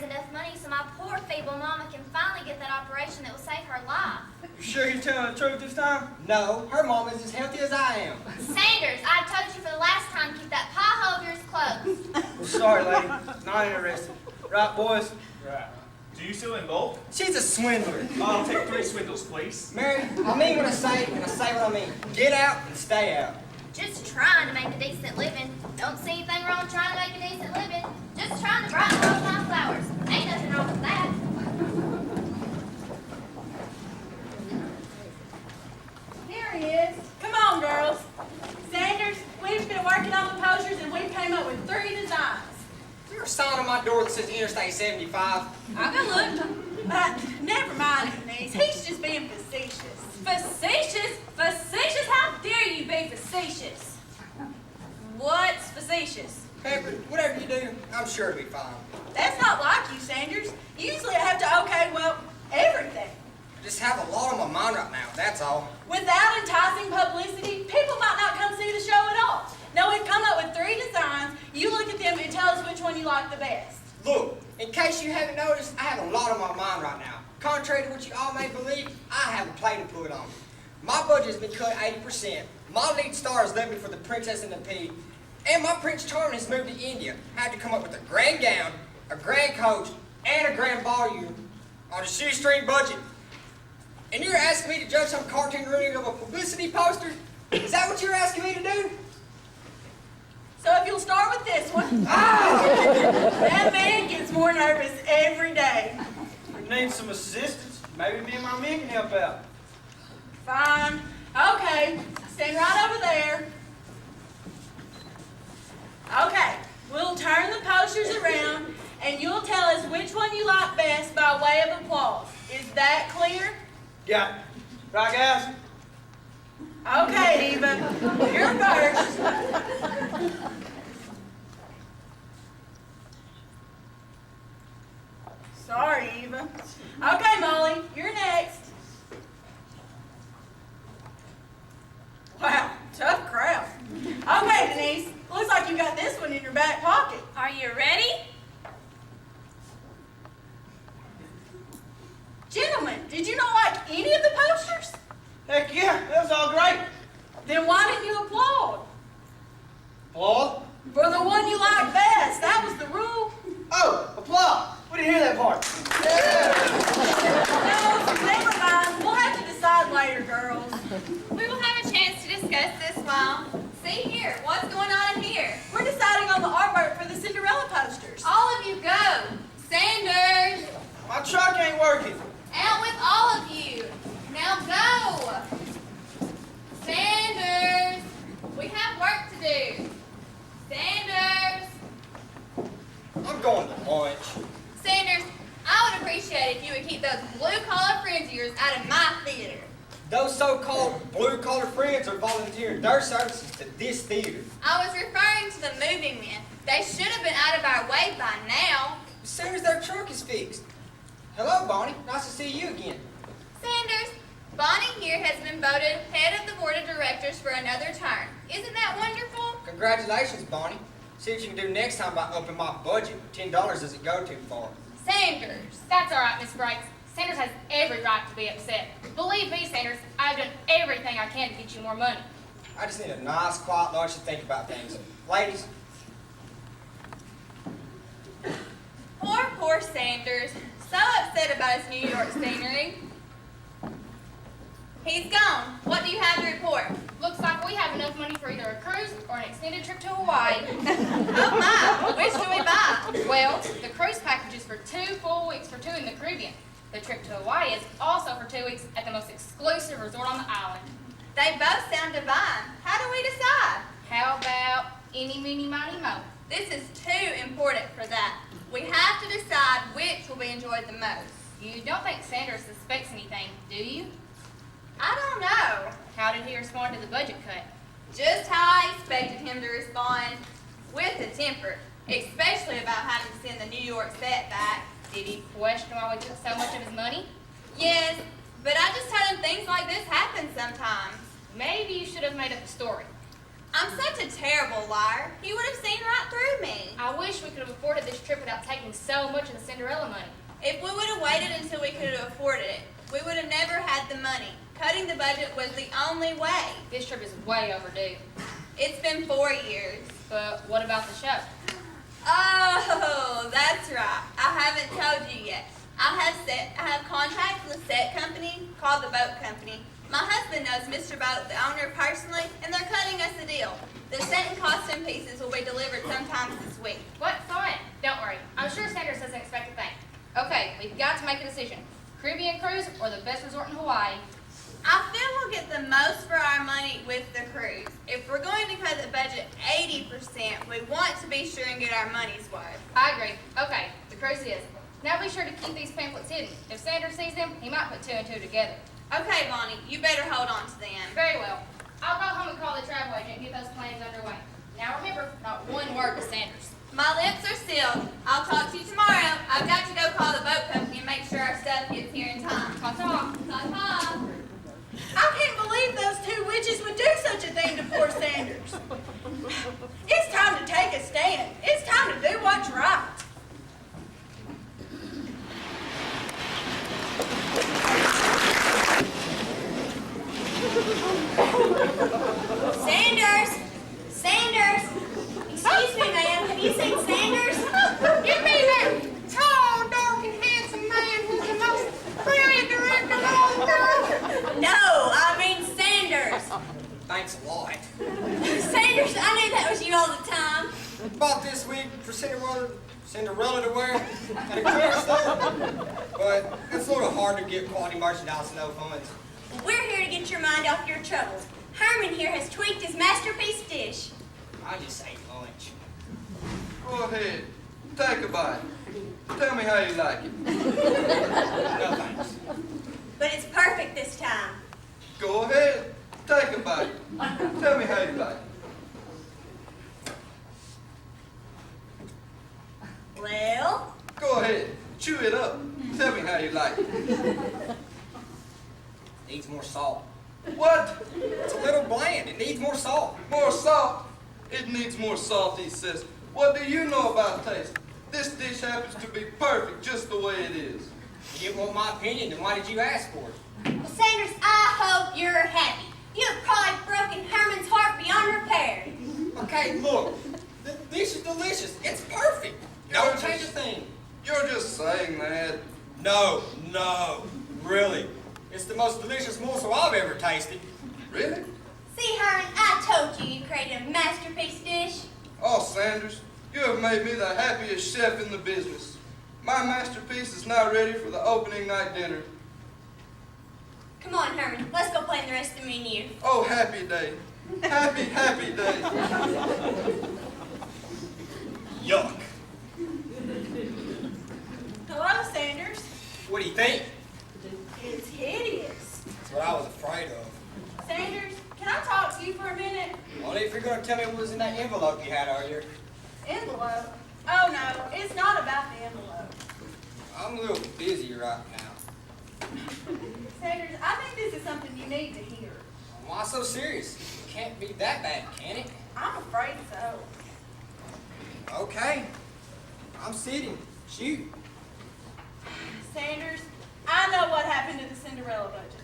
raise enough money so my poor feeble mama can finally get that operation that will save her life. You sure you're telling the truth this time? No, her mom is as healthy as I am. Sanders, I've told you for the last time, keep that pothole of yours closed. Well, sorry, lady. Not interested. Right, boys? Right. Do you still in bulk? She's a swindler. I'll take 3 swindles, please. Mary, I mean what I say, and I say what I mean. Get out and stay out. Just trying to make a decent living. Don't see anything wrong with trying to make a decent living. Just trying to brighten the world with my flowers. Ain't nothing wrong with that. Here he is. Come on, girls. Sanders, we've been working on the posters and we came up with 3 designs. Is there a sign on my door that says Interstate 75? I'll go look. Never mind, Denise. He's just being facetious. Facetious? Facetious? How dare you be facetious? What's facetious? Pepper, whatever you do, I'm sure it'll be fine. That's not like you, Sanders. Usually I have to okay, well, everything. I just have a lot on my mind right now, that's all. Without enticing publicity, people might not come see the show at all. No, we've come up with 3 designs. You look at them and tell us which one you like the best. Look, in case you haven't noticed, I have a lot on my mind right now. Contrary to what you all may believe, I have a play to put on. My budget has been cut 80%. My lead star is leaving for the Princess and the Pea. And my Prince Charming has moved to India. I had to come up with a grand gown, a grand coach, and a grand volume on a shoestring budget. And you're asking me to judge some cartoon ruining of a publicity poster? Is that what you're asking me to do? So if you'll start with this one. That man gets more nervous every day. You need some assistance? Maybe me and my men can help out. Fine. Okay. Stand right over there. Okay. We'll turn the posters around and you'll tell us which one you like best by way of applause. Is that clear? Got it. Right, guys? Okay, Eva. You're first. Sorry, Eva. Okay, Molly. You're next. Wow, tough crowd. Okay, Denise. Looks like you got this one in your back pocket. Are you ready? Gentlemen, did you not like any of the posters? Heck yeah, that was all great. Then why didn't you applaud? Applaud? For the one you liked best. That was the rule. Oh, applaud. We didn't hear that part. No, never mind. We'll have to decide later, girls. We will have a chance to discuss this while. See here, what's going on in here? We're deciding on the artwork for the Cinderella posters. All of you go. Sanders, My truck ain't working. out with all of you. Now go. Sanders, we have work to do. Sanders. I'm going to lunch. Sanders, I would appreciate if you would keep those blue-collar friends of yours out of my theater. Those so-called blue-collar friends are volunteering their services to this theater. I was referring to the moving men. They should have been out of our way by now. As soon as their truck is fixed. Hello, Bonnie. Nice to see you again. Sanders, Bonnie here has been voted head of the board of directors for another term. Isn't that wonderful? Congratulations, Bonnie. See what you can do next time by upping my budget. $10 doesn't go too far. Sanders. That's all right, Miss Brights. Sanders has every right to be upset. Believe me, Sanders, I've done everything I can to get you more money. I just need a nice, quiet lunch to think about things. Ladies, Poor Sanders. So upset about his New York scenery. He's gone. What do you have to report? Looks like we have enough money for either a cruise or an extended trip to Hawaii. Oh my, which do we buy? Well, the cruise package is for 2 full weeks for 2 in the Caribbean. The trip to Hawaii is also for 2 weeks at the most exclusive resort on the island. They both sound divine. How do we decide? How about eeny, meeny, miny, mo? This is too important for that. We have to decide which will be enjoyed the most. You don't think Sanders suspects anything, do you? I don't know. How did he respond to the budget cut? Just how I expected him to respond, with a temper, especially about having to send the New York set back. Did he question why we took so much of his money? Yes, but I just told him things like this happen sometimes. Maybe you should have made up a story. I'm such a terrible liar. He would have seen right through me. I wish we could have afforded this trip without taking so much of the Cinderella money. If we would have waited until we could have afforded it, we would have never had the money. Cutting the budget was the only way. This trip is way overdue. It's been 4 years. But what about the show? Oh, that's right. I haven't told you yet. I have contact with a set company called the Boat Company. My husband knows Mr. Boat, the owner, personally, and they're cutting us a deal. The set and costume pieces will be delivered sometime this week. What fun! Don't worry. I'm sure Sanders doesn't expect a thing. Okay, we've got to make a decision. Caribbean cruise or the best resort in Hawaii? I feel we'll get the most for our money with the cruise. If we're going to cut the budget 80%, we want to be sure and get our money's worth. I agree. Okay, the cruise is. Now be sure to keep these pamphlets hidden. If Sanders sees them, he might put two and two together. Okay, Bonnie, you better hold on to them. Very well. I'll go home and call the travel agent and get those plans underway. Now remember, not one word to Sanders. My lips are sealed. I'll talk to you tomorrow. I've got to go call the boat company and make sure our stuff gets here in time. Ta-ta. Ta-ta. I can't believe those two witches would do such a thing to poor Sanders. It's time to take a stand. It's time to do what's right. Sanders! Sanders! Excuse me, ma'am. Have you seen Sanders? You mean that tall, dark, and handsome man who's the most brilliant director of all time? No, I mean Sanders. Thanks a lot. Sanders, I knew that was you all the time. Bought this week for Cinderella to wear at a clearance store. But it's a little hard to get quality merchandise and no funds. We're here to get your mind off your troubles. Herman here has tweaked his masterpiece dish. I just ate lunch. Go ahead. Take a bite. Tell me how you like it. No thanks. But it's perfect this time. Go ahead. Take a bite. Tell me how you like it. Well, Go ahead. Chew it up. Tell me how you like it. Needs more salt. What? It's a little bland. It needs more salt. More salt? It needs more salt, he says. What do you know about taste? This dish happens to be perfect just the way it is. You didn't want my opinion, then why did you ask for it? well, Sanders, I hope you're happy. You have probably broken Herman's heart beyond repair. Okay, look. The dish is delicious. It's perfect. Don't change a thing. You're just saying that. No. Really. It's the most delicious morsel I've ever tasted. Really? See, Herman, I told you you created a masterpiece dish. Oh, Sanders, you have made me the happiest chef in the business. My masterpiece is now ready for the opening night dinner. Come on, Herman, let's go plan the rest of the menu. Oh, happy day. Happy, happy day. Yuck. Hello, Sanders. What do you think? It's hideous. That's what I was afraid of. Sanders, can I talk to you for a minute? Only if you're going to tell me what was in that envelope you had earlier. Envelope? Oh, no, it's not about the envelope. I'm a little busy right now. Sanders, I think this is something you need to hear. Why so serious? It can't be that bad, can it? I'm afraid so. Okay. I'm sitting. Shoot. Sanders, I know what happened to the Cinderella budget,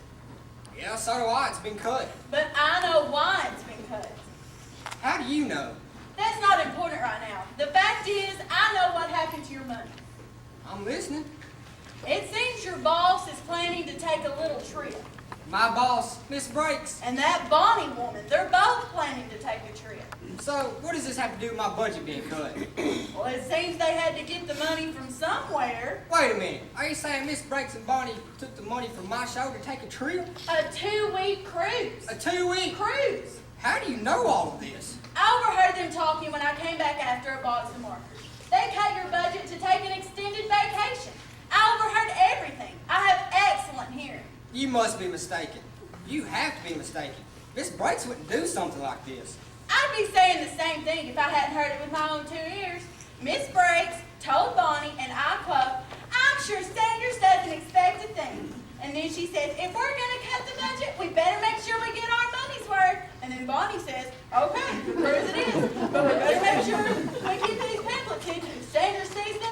Yeah, so do I. It's been cut. but I know why it's been cut. How do you know? That's not important right now. The fact is, I know what happened to your money. I'm listening. It seems your boss is planning to take a little trip. My boss, Miss Breaks. And that Bonnie woman, they're both planning to take a trip. So, what does this have to do with my budget being cut? Well, it seems they had to get the money from somewhere. Wait a minute. Are you saying Miss Breaks and Bonnie took the money from my show to take a trip? A 2-week cruise. A 2-week? Cruise. How do you know all of this? I overheard them talking when I came back after a box of markers. They cut your budget to take an extended vacation. I overheard everything. I have excellent hearing. You must be mistaken. You have to be mistaken. Miss Breaks wouldn't do something like this. I'd be saying the same thing if I hadn't heard it with my own 2 ears. Miss Breaks told Bonnie